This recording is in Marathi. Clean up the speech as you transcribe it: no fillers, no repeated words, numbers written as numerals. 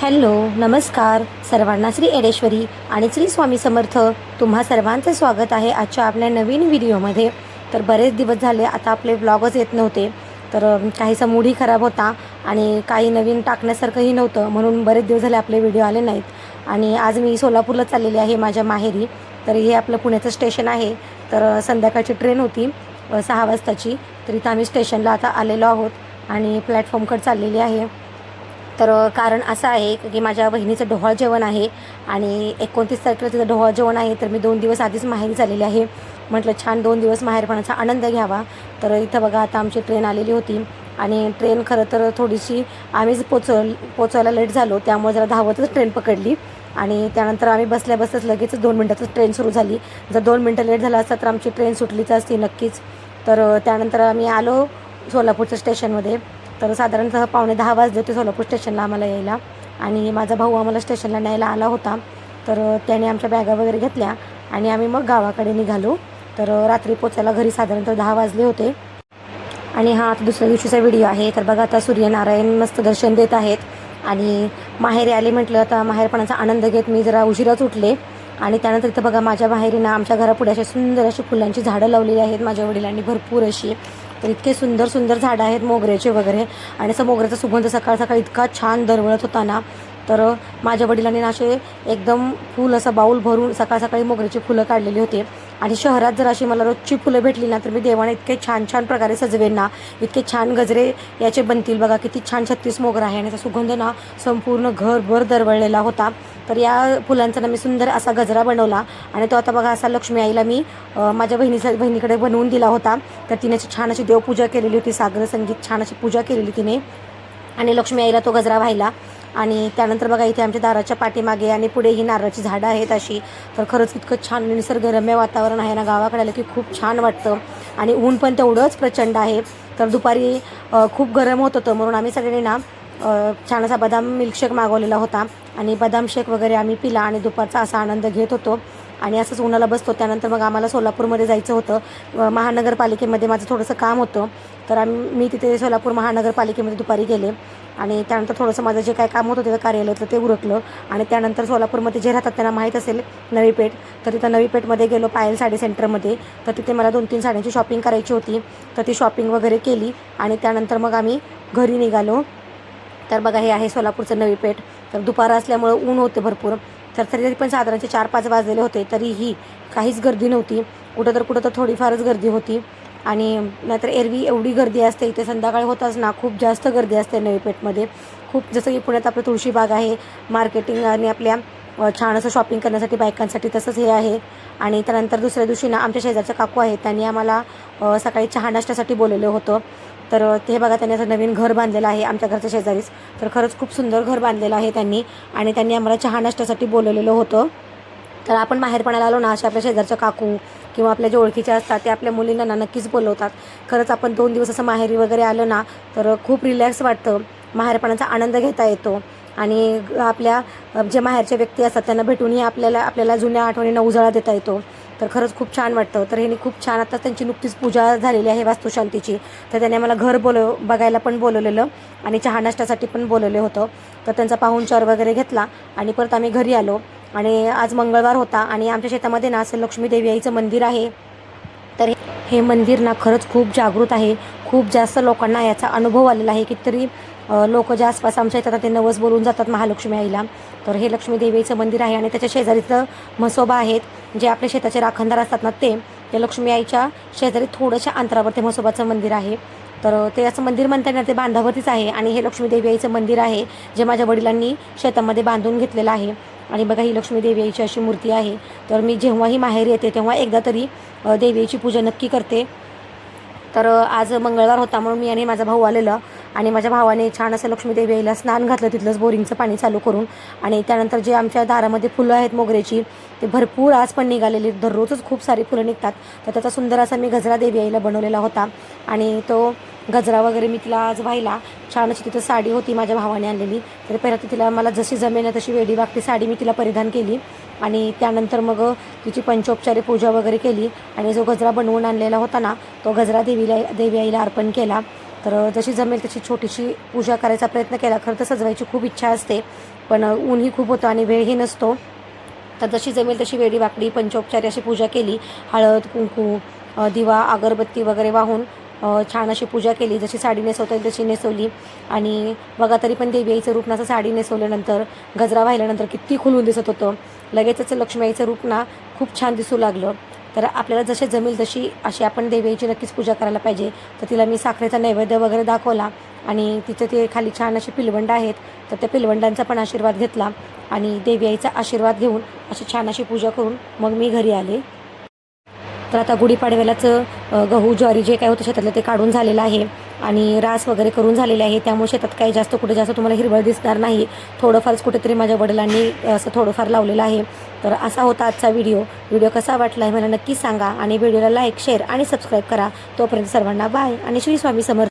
हॅलो नमस्कार सर्वांना श्री एडेश्वरी आणि श्री स्वामी समर्थ तुम्हा सर्वांचं स्वागत आहे आजच्या आपल्या नवीन व्हिडिओमध्ये. तर बरेच दिवस झाले आता आपले ब्लॉगच येत नव्हते, तर काहीसा मूडही खराब होता आणि काही नवीन टाकण्यासारखंही नव्हतं, म्हणून बरेच दिवस झाले आपले व्हिडिओ आले नाहीत. आणि आज मी सोलापूरला चाललेली आहे माझ्या माहेरी. तर हे आपलं पुण्याचं स्टेशन आहे. तर संध्याकाळची ट्रेन होती 6 वाजताची. तर इथं आम्ही स्टेशनला आता आलेलो आहोत आणि प्लॅटफॉर्मकडे चाललेली आहे. तर कारण असं आहे की माझ्या बहिणीचं डोहाळ जेवण आहे आणि 29 तारखेला तिचं डोहाळ जेवण आहे. तर मी 2 दिवस आधीच माहेरी झालेली आहे. म्हटलं छान 2 दिवस माहेरपणाचा आनंद घ्यावा. तर इथं बघा आता आमची ट्रेन आलेली होती आणि ट्रेन खरं तर थोडीशी आम्हीच पोचायला लेट झालो, त्यामुळे जरा धावतच ट्रेन पकडली आणि त्यानंतर आम्ही बसल्याच लगेच 2 मिनटातच ट्रेन सुरू झाली. जर 2 मिनटं लेट झाला असता तर आमची ट्रेन सुटलीच असती नक्कीच. तर त्यानंतर आम्ही आलो सोलापूरच्या स्टेशनमध्ये. तर साधारणतः 9:45 वाजले होते सोलापूर स्टेशनला आम्हाला यायला आणि माझा भाऊ आम्हाला स्टेशनला न्यायला आला होता. तर त्याने आमच्या बॅगा वगैरे घेतल्या आणि आम्ही मग गावाकडे निघालो. तर रात्री पोचायला घरी साधारणतः 10 वाजले होते. आणि हा आता दुसऱ्या दिवशीचा व्हिडिओ आहे. तर बघा आता सूर्यनारायण मस्त दर्शन देत आहेत आणि माहेरी आले म्हटलं आता माहेरपणाचा आनंद घेत मी जरा उशिराच उठले. आणि त्यानंतर इथं बघा माझ्या माहेरी ना आमच्या घरापुढे अशी सुंदर अशी फुलांची झाडं लावलेली आहेत माझ्या वडिलांनी भरपूर अशी. तर इतके सुंदर सुंदर झाडं आहेत मोगऱ्याचे वगैरे आणि असं मोगऱ्याचा सुगंध सकाळ सकाळ इतका छान दरवळत होता ना. तर माझ्या वडिलांनी ना असे एकदम फूल असं बाऊल भरून सकाळ सकाळी मोगऱ्याची फुलं काढलेली होती. आणि शहरात जर अशी मला रोजची फुलं भेटली ना तर मी देवाने इतके छान छान प्रकारे सजवेन ना, इतके छान गजरे याचे बनतील. बघा किती छान 36 मोगरा आहे आणि त्याचा सुगंध ना संपूर्ण घरभर दरवळलेला होता. तर या फुलांचा ना मी सुंदर असा गजरा बनवला आणि तो आता बघा असा लक्ष्मी आईला मी माझ्या बहिणीकडे बनवून दिला होता. तर तिने छान अशी देवपूजा केलेली होती, सागर संगीत छान अशी पूजा केलेली तिने आणि लक्ष्मी आईला तो गजरा व्हायला. आणि त्यानंतर बघा इथे आमच्या दाराच्या पाठीमागे आणि पुढे ही नारळाची झाडं आहेत अशी. तर खरंच इतकं छान निसर्गरम्य वातावरण आहे ना, गावाकडे आलं की खूप छान वाटतं. आणि ऊन पण तेवढंच प्रचंड आहे. तर दुपारी खूप गरम होत होतं म्हणून आम्ही सगळ्यांनी ना छान असा बदाम मिल्कशेक मागवलेला होता आणि बदाम शेक वगैरे आम्ही पिला आणि दुपारचा असा आनंद घेत होतो आणि असंच उन्हाला बसतो. त्यानंतर मग आम्हाला सोलापूरमध्ये जायचं होतं. महानगरपालिकेमध्ये माझं थोडंसं काम होतं. तर मी तिथे सोलापूर महानगरपालिकेमध्ये दुपारी गेले आणि त्यानंतर थोडंसं माझं जे काय काम होतं तिथं कार्यालयातलं ते उरकलं. आणि त्यानंतर सोलापूरमध्ये जे राहतात त्यांना माहीत असेल नवी पेठ, तर तिथं नवी पेठमध्ये गेलो पायल साडी सेंटरमध्ये. तर तिथे मला 2-3 साड्यांची शॉपिंग करायची होती. तर ती शॉपिंग वगैरे केली आणि त्यानंतर मग आम्ही घरी निघालो. तर बघा हे आहे सोलापूरचं नवी पेठ. तर दुपार असल्यामुळं ऊन होते भरपूर. तर तरी पण साधारणचे 4-5 वाजलेले होते तरीही काहीच गर्दी नव्हती. कुठं तर थोडीफारच गर्दी होती. आणि नाहीतर एरवी एवढी गर्दी असते इथे संध्याकाळी होताच ना, खूप जास्त गर्दी असते नवी पेठमध्ये. खूप जसं की पुण्यात आपलं तुळशीबाग आहे मार्केटिंग आणि आपल्या छान असं शॉपिंग करण्यासाठी बायकांसाठी, तसंच हे आहे. आणि त्यानंतर दुसऱ्या दिवशी ना आमच्या शेजारच्या काकू आहेत त्यांनी आम्हाला सकाळी चहा नाश्त्यासाठी बोलवलं होतं. तर ते बघा त्यांनी असं नवीन घर बांधलेलं आहे आमच्या घरच्या शेजारीच. तर खरंच खूप सुंदर घर बांधलेलं आहे त्यांनी आणि त्यांनी आम्हाला चहा नाश्त्यासाठी बोलवलेलं होतं. तर आपण माहेरपणाला आलो ना अशा आपल्या शेजारच्या काकू किंवा आपल्या जे ओळखीच्या असतात ते आपल्या मुलींना ना नक्कीच बोलवतात. खरंच आपण 2 दिवस असं माहेरी वगैरे आलो ना तर खूप रिलॅक्स वाटतं, माहेरपणाचा आनंद घेता येतो आणि आपल्या जे माहेरच्या व्यक्ती असतात त्यांना भेटूनही आपल्याला जुन्या आठवणींना उजाळा देता येतो. तर खरंच खूप छान वाटतं. तर ह्यांनी खूप छान आता त्यांची नुकतीच पूजा झालेली आहे वास्तुशांतीची. तर त्याने आम्हाला घर बघायला पण बोलवलेलं आणि चहा नाश्त्यासाठी पण बोलवलं होतं. तर त्यांचा पाहुणचार वगैरे घेतला आणि परत आम्ही घरी आलो. आणि आज मंगळवार होता आणि आमच्या शेतामध्ये ना असं लक्ष्मी देवी आईचं मंदिर आहे. तर हे मंदिर ना खरंच खूप जागृत आहे. खूप जास्त लोकांना याचा अनुभव आलेला आहे. कितीतरी लोक जे आसपास आमच्या येतात ते नवस बोलून जातात महालक्ष्मी आईला. तर हे लक्ष्मी देवीचं मंदिर आहे आणि त्याच्या शेजारीचं म्हसोबा आहेत जे आपल्या शेताचे राखणदार असतात ना ते लक्ष्मी आईच्या शेजारी थोड्याशा अंतरावर ते म्हसोबाचं मंदिर आहे. तर ते असं मंदिर म्हणता येणार ते बांधावरतीच आहे आणि हे लक्ष्मी देवी आईचं मंदिर आहे जे माझ्या वडिलांनी शेतामध्ये बांधून घेतलेलं आहे. आणि बघा ही लक्ष्मी देवी आईची अशी मूर्ती आहे. तर मी जेव्हाही माहेरी येते तेव्हा एकदा तरी देवी आईची पूजा नक्की करते. तर आज मंगळवार होता म्हणून मी आणि माझा भाऊ आलेला आणि माझ्या भावाने छान असं लक्ष्मी देवी आईला स्नान घातलं तिथलंच बोरिंगचं पाणी चालू करून. आणि त्यानंतर जे आमच्या दारामध्ये फुलं आहेत मोगऱ्याची ते भरपूर आज पण निघालेली, दररोजच खूप सारी फुलं निघतात. तर त्याचा सुंदर असा मी गजरा देवी आईला बनवलेला होता आणि तो गजरा वगैरे मी तिला आज व्हायला छान अशी तिथं साडी होती माझ्या भावाने आणलेली. तर पहिला तिला मला जशी जमेल ना तशी वेडी वागती साडी मी तिला परिधान केली आणि त्यानंतर मग तिची पंचोपचारी पूजा वगैरे केली आणि जो गजरा बनवून आणलेला होता ना तो गजरा देवी आईला अर्पण केला. तर जशी जमेल तशी छोटीशी पूजा करायचा प्रयत्न केला. खरं तर सजवायची खूप इच्छा असते, पण ऊनही खूप होतं आणि वेळही नसतो. तर जशी जमेल तशी वेडी वाकडी पंचोपचारी अशी पूजा केली. हळद, कुंकू, दिवा, अगरबत्ती वगैरे वाहून छान अशी पूजा केली. जशी साडी नेसवता येईल तशी नेसवली. आणि बघा तरी पण देवी आईचं रूप ना असं साडी नेसवल्यानंतर, गजरा वाहिल्यानंतर किती खुलून दिसत होतं. लगेचच लक्ष्मी आईचं रूप ना खूप छान दिसू लागलं. तर आपल्याला जसे जमेल तशी अशी आपण देवी आईची नक्कीच पूजा करायला पाहिजे. तर तिला मी साखरेचा नैवेद्य वगैरे दाखवला आणि तिथे ते खाली छान अशी पिलवंड आहेत, तर त्या पिलवंडांचा पण आशीर्वाद घेतला आणि देवी आईचा आशीर्वाद घेऊन अशी छान अशी पूजा करून मग मी घरी आले. तर आता गुढीपाडव्यालाच गहू ज्वारी जे काय होतं शेतातलं ते काढून झालेलं आहे आणि रास वगैरे करून झालेले आहे. त्यामुळे शेतात काही जास्त कुठे जास्त तुम्हाला हिरवळ दिसणार नाही. थोडंफारच कुठेतरी माझ्या वडिलांनी असं थोडंफार लावलेलं आहे. तर असा होता आजचा व्हिडिओ कसा वाटला आहे मला नक्कीच सांगा आणि व्हिडिओला लाईक, शेअर आणि सबस्क्राईब करा. तोपर्यंत सर्वांना बाय आणि श्री स्वामी समर्थ.